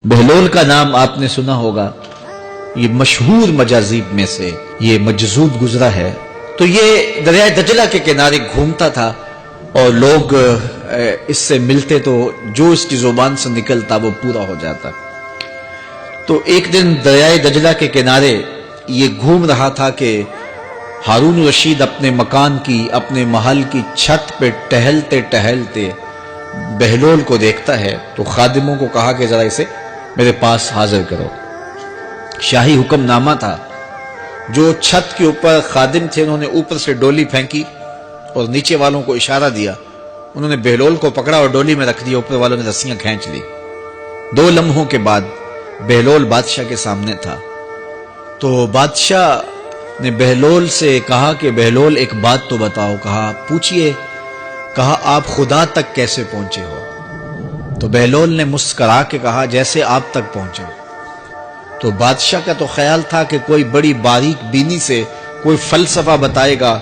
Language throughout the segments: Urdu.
بہلول کا نام آپ نے سنا ہوگا، یہ مشہور مجاذیب میں سے یہ مجذوب گزرا ہے۔ تو یہ دریائے دجلہ کے کنارے گھومتا تھا اور لوگ اس سے ملتے تو جو اس کی زبان سے نکلتا وہ پورا ہو جاتا۔ تو ایک دن دریائے دجلہ کے کنارے یہ گھوم رہا تھا کہ ہارون رشید اپنے مکان کی، اپنے محل کی چھت پہ ٹہلتے ٹہلتے بہلول کو دیکھتا ہے، تو خادموں کو کہا کہ ذرا اسے میرے پاس حاضر کرو۔ شاہی حکم نامہ تھا۔ جو چھت کے اوپر خادم تھے انہوں نے اوپر سے ڈولی پھینکی اور نیچے والوں کو اشارہ دیا، انہوں نے بہلول کو پکڑا اور ڈولی میں رکھ دیا، اوپر والوں نے رسیاں کھینچ لی۔ 2 لمحوں کے بعد بہلول بادشاہ کے سامنے تھا۔ تو بادشاہ نے بہلول سے کہا کہ بہلول ایک بات تو بتاؤ۔ کہا پوچھئے۔ کہا آپ خدا تک کیسے پہنچے ہو؟ تو بہلول نے مسکرا کے کہا جیسے آپ تک پہنچا۔ تو بادشاہ کا تو خیال تھا کہ کوئی بڑی باریک بینی سے کوئی فلسفہ بتائے گا،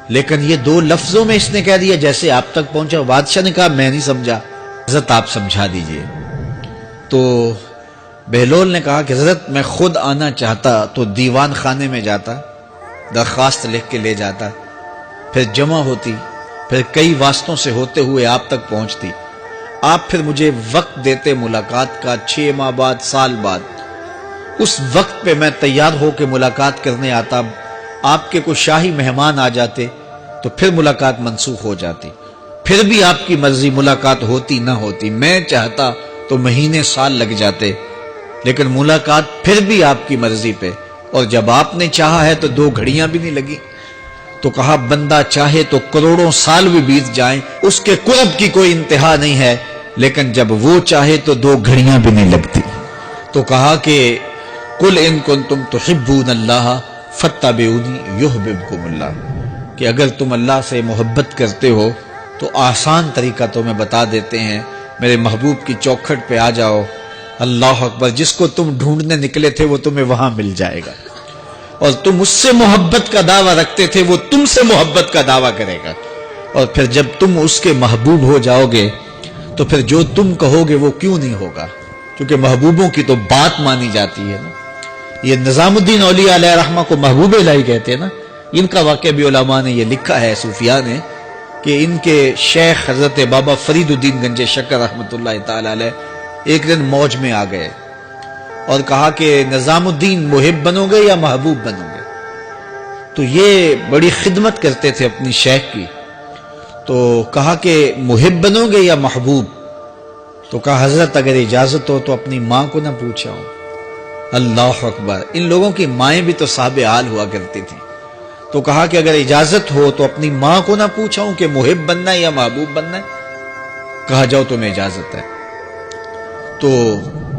لیکن یہ 2 لفظوں میں اس نے کہہ دیا جیسے آپ تک پہنچا۔ بادشاہ نے کہا میں نہیں سمجھا، حضرت آپ سمجھا دیجئے۔ تو بہلول نے کہا کہ حضرت میں خود آنا چاہتا تو دیوان خانے میں جاتا، درخواست لکھ کے لے جاتا، پھر جمع ہوتی، پھر کئی واسطوں سے ہوتے ہوئے آپ تک پہنچتی۔ آپ پھر مجھے وقت دیتے ملاقات کا، 6 ماہ بعد، سال بعد۔ اس وقت پہ میں تیار ہو کے ملاقات کرنے آتا، آپ کے کوئی شاہی مہمان آ جاتے تو پھر ملاقات منسوخ ہو جاتی، پھر بھی آپ کی مرضی ملاقات ہوتی نہ ہوتی۔ میں چاہتا تو مہینے سال لگ جاتے، لیکن ملاقات پھر بھی آپ کی مرضی پہ، اور جب آپ نے چاہا ہے تو 2 گھڑیاں بھی نہیں لگی۔ تو کہا بندہ چاہے تو کروڑوں سال بھی بیت جائیں، اس کے قرب کی کوئی انتہا نہیں ہے، لیکن جب وہ چاہے تو 2 گھڑیاں بھی نہیں لگتی۔ تو کہا کہ قل ان کنتم تحبون اللہ فاتبعونی یحببکم اللہ، کہ اگر تم اللہ سے محبت کرتے ہو تو آسان طریقہ تمہیں بتا دیتے ہیں، میرے محبوب کی چوکھٹ پہ آ جاؤ، اللہ اکبر، جس کو تم ڈھونڈنے نکلے تھے وہ تمہیں وہاں مل جائے گا، اور تم اس سے محبت کا دعویٰ رکھتے تھے وہ تم سے محبت کا دعویٰ کرے گا، اور پھر جب تم اس کے محبوب ہو جاؤ گے تو پھر جو تم کہو گے وہ کیوں نہیں ہوگا، کیونکہ محبوبوں کی تو بات مانی جاتی ہے نا۔ یہ نظام الدین اولیاء علیہ رحمہ کو محبوب الہی کہتے ہیں نا۔ ان کا واقعہ بھی علماء نے یہ لکھا ہے، صوفیاء نے، کہ ان کے شیخ حضرت بابا فرید الدین گنج شکر رحمۃ اللہ تعالی علیہ ایک دن موج میں آ گئے اور کہا کہ نظام الدین محب بنو گے یا محبوب بنو گے؟ تو یہ بڑی خدمت کرتے تھے اپنی شیخ کی، تو کہا کہ محب بنو گے یا محبوب؟ تو کہا حضرت اگر اجازت ہو تو اپنی ماں کو نہ پوچھاؤں۔ اللہ اکبر، ان لوگوں کی مائیں بھی تو صاحب حال ہوا کرتی تھیں۔ تو کہا کہ اگر اجازت ہو تو اپنی ماں کو نہ پوچھاؤں کہ محب بننا ہے یا محبوب بننا ہے؟ کہا جاؤ تمہیں اجازت ہے۔ تو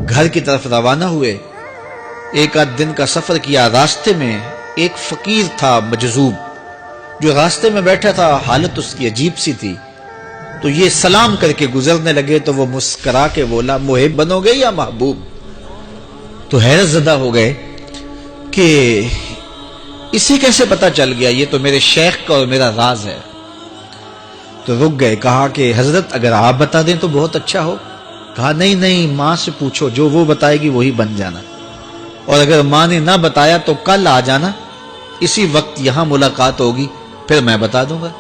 گھر کی طرف روانہ ہوئے، 1 دن کا سفر کیا۔ راستے میں ایک فقیر تھا مجذوب، جو راستے میں بیٹھا تھا، حالت اس کی عجیب سی تھی۔ تو یہ سلام کر کے گزرنے لگے تو وہ مسکرا کے بولا محب بنو گے یا محبوب؟ تو حیرت زدہ ہو گئے کہ اسے کیسے پتا چل گیا، یہ تو میرے شیخ کا اور میرا راز ہے۔ تو رک گئے، کہا کہ حضرت اگر آپ بتا دیں تو بہت اچھا ہو۔ کہا نہیں نہیں، ماں سے پوچھو، جو وہ بتائے گی وہی بن جانا، اور اگر ماں نے نہ بتایا تو کل آ جانا، اسی وقت یہاں ملاقات ہوگی، پھر میں بتا دوں گا۔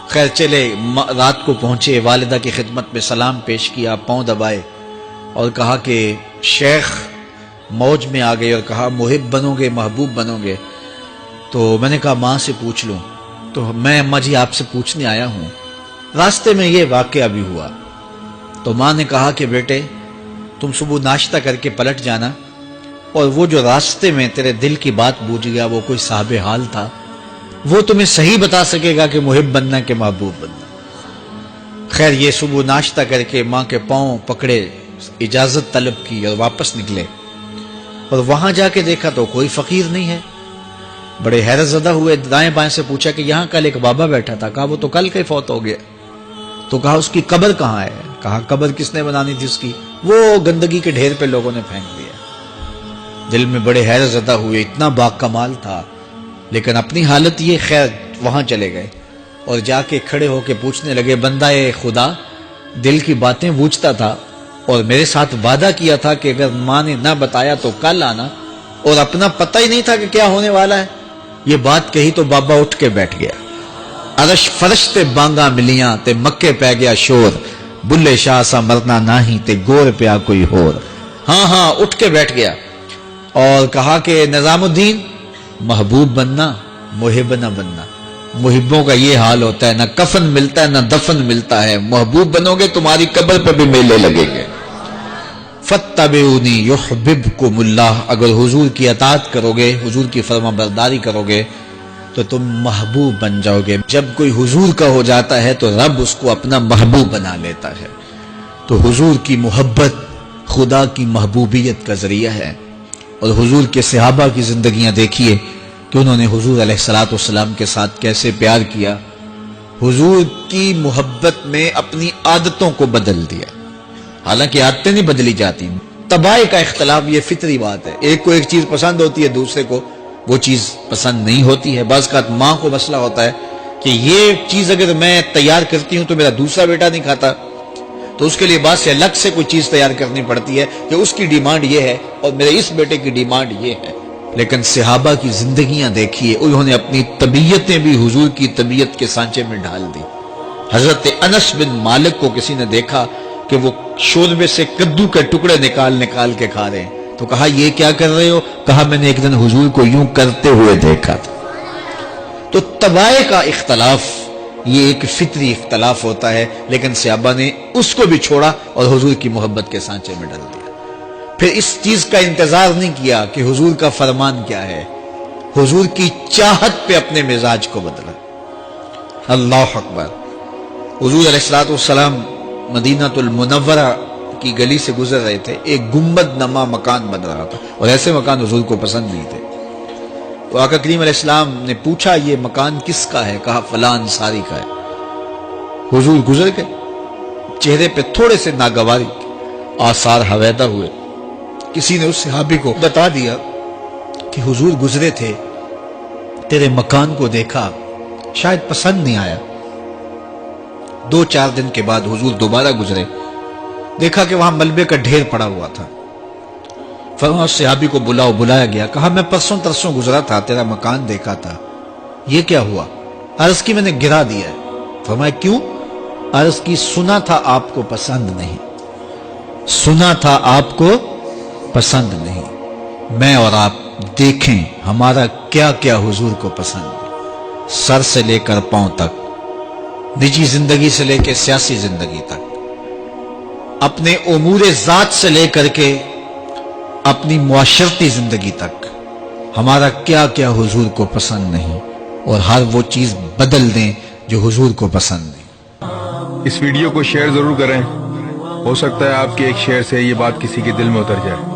خیر چلے، رات کو پہنچے، والدہ کی خدمت میں سلام پیش کیا، پاؤں دبائے اور کہا کہ شیخ موج میں آ گئے اور کہا محب بنو گے محبوب بنو گے؟ تو میں نے کہا ماں سے پوچھ لوں۔ تو میں اماں جی آپ سے پوچھنے آیا ہوں، راستے میں یہ واقعہ بھی ہوا۔ تو ماں نے کہا کہ بیٹے تم صبح ناشتہ کر کے پلٹ جانا، اور وہ جو راستے میں تیرے دل کی بات بوجھ گیا وہ کوئی صاحب حال تھا، وہ تمہیں صحیح بتا سکے گا کہ محب بننا کہ محبوب بننا۔ خیر یہ صبح ناشتہ کر کے ماں کے پاؤں پکڑے، اجازت طلب کی اور واپس نکلے، اور وہاں جا کے دیکھا تو کوئی فقیر نہیں ہے۔ بڑے حیرت زدہ ہوئے، دائیں بائیں سے پوچھا کہ یہاں کل ایک بابا بیٹھا تھا۔ کہا وہ تو کل کا ہی فوت ہو گیا۔ تو کہا اس کی قبر کہاں ہے؟ کہا قبر کس نے بنانی تھی اس کی؟ وہ گندگی کے ڈھیر پہ لوگوں نے پھینک دیا۔ دل میں بڑے حیرت زدہ ہوئے، اتنا باکمال تھا، لیکن اپنی حالت یہ، خیر وہاں چلے گئے اور جا کے کھڑے ہو کے پوچھنے لگے بندہ خدا دل کی باتیں بوجھتا تھا، اور میرے ساتھ وعدہ کیا تھا کہ اگر ماں نے نہ بتایا تو کل آنا، اور اپنا پتہ ہی نہیں تھا کہ کیا ہونے والا ہے۔ یہ بات کہی تو بابا اٹھ کے بیٹھ گیا۔ عرش فرش تے بانگا ملیاں تے مکے پہ گیا شور، بلے شاہ سا مرنا نہیں تے گور پیا کوئی ہور۔ ہاں اٹھ کے بیٹھ گیا اور کہا کہ نظام الدین، محبوب بننا، محب نہ بننا۔ محبوں کا یہ حال ہوتا ہے، نہ کفن ملتا ہے نہ دفن ملتا ہے، محبوب بنو گے تمہاری قبر پہ بھی میلے لگیں گے۔ فَاتَّبِعُونِي يُحْبِبْكُمُ اللَّهُ، اگر حضور کی اطاعت کرو گے، حضور کی فرما برداری کرو گے تو تم محبوب بن جاؤ گے۔ جب کوئی حضور کا ہو جاتا ہے تو رب اس کو اپنا محبوب بنا لیتا ہے۔ تو حضور کی محبت خدا کی محبوبیت کا ذریعہ ہے۔ اور حضور کے صحابہ کی زندگیاں دیکھیے کہ انہوں نے حضور علیہ الصلوۃ والسلام کے ساتھ کیسے پیار کیا، حضور کی محبت میں اپنی عادتوں کو بدل دیا۔ حالانکہ عادتیں نہیں بدلی جاتی، طباع کا اختلاف یہ فطری بات ہے، ایک کو ایک چیز پسند ہوتی ہے، دوسرے کو وہ چیز پسند نہیں ہوتی ہے۔ بعض کا ماں کو مسئلہ ہوتا ہے کہ یہ چیز اگر میں تیار کرتی ہوں تو میرا دوسرا بیٹا نہیں کھاتا، تو اس کے لیے بعض سے الگ سے کوئی چیز تیار کرنی پڑتی ہے کہ اس کی ڈیمانڈ یہ ہے اور میرے اس بیٹے کی ڈیمانڈ یہ ہے۔ لیکن صحابہ کی زندگیاں دیکھیے، انہوں نے اپنی طبیعتیں بھی حضور کی طبیعت کے سانچے میں ڈال دی۔ حضرت انس بن مالک کو کسی نے دیکھا کہ وہ شوربے سے کدو کے ٹکڑے نکال کے کھا رہے ہیں، تو کہا یہ کیا کر رہے ہو؟ کہا میں نے ایک دن حضور کو یوں کرتے ہوئے دیکھا تھا۔ تو طباع کا اختلاف یہ ایک فطری اختلاف ہوتا ہے، لیکن صحابہ نے اس کو بھی چھوڑا اور حضور کی محبت کے سانچے میں ڈال دیا۔ پھر اس چیز کا انتظار نہیں کیا کہ حضور کا فرمان کیا ہے، حضور کی چاہت پہ اپنے مزاج کو بدلا۔ اللہ اکبر۔ حضور علیہ الصلوۃ والسلام مدینہ المنورہ کی گلی سے گزر رہے تھے، ایک گنبد نما مکان بن رہا تھا، اور ایسے مکان حضور کو پسند نہیں تھے۔ تو آقا کریم علیہ السلام نے پوچھا یہ مکان کس کا ہے؟ کہا فلاں انصاری کا ہے۔ حضور گزر گئے، چہرے پہ تھوڑے سے ناگواری آثار حویدہ ہوئے۔ کسی نے اس صحابی کو بتا دیا کہ حضور گزرے تھے، تیرے مکان کو دیکھا، شاید پسند نہیں آیا۔ 2-4 دن کے بعد حضور دوبارہ گزرے، دیکھا کہ وہاں ملبے کا ڈھیر پڑا ہوا تھا۔ فرمایا صحابی کو بلایا گیا، کہا میں پرسوں ترسوں گزرا تھا، تیرا مکان دیکھا تھا، یہ کیا ہوا؟ عرض کی میں نے گرا دیا ہے۔ فرمایا کیوں؟ عرض کی سنا تھا آپ کو پسند نہیں، سنا تھا آپ کو پسند نہیں۔ میں اور آپ دیکھیں ہمارا کیا کیا حضور کو پسند ہے، سر سے لے کر پاؤں تک، نجی زندگی سے لے کے سیاسی زندگی تک، اپنے امور ذات سے لے کر کے اپنی معاشرتی زندگی تک، ہمارا کیا کیا حضور کو پسند نہیں، اور ہر وہ چیز بدل دیں جو حضور کو پسند نہیں۔ اس ویڈیو کو شیئر ضرور کریں، ہو سکتا ہے آپ کے ایک شیئر سے یہ بات کسی کے دل میں اتر جائے۔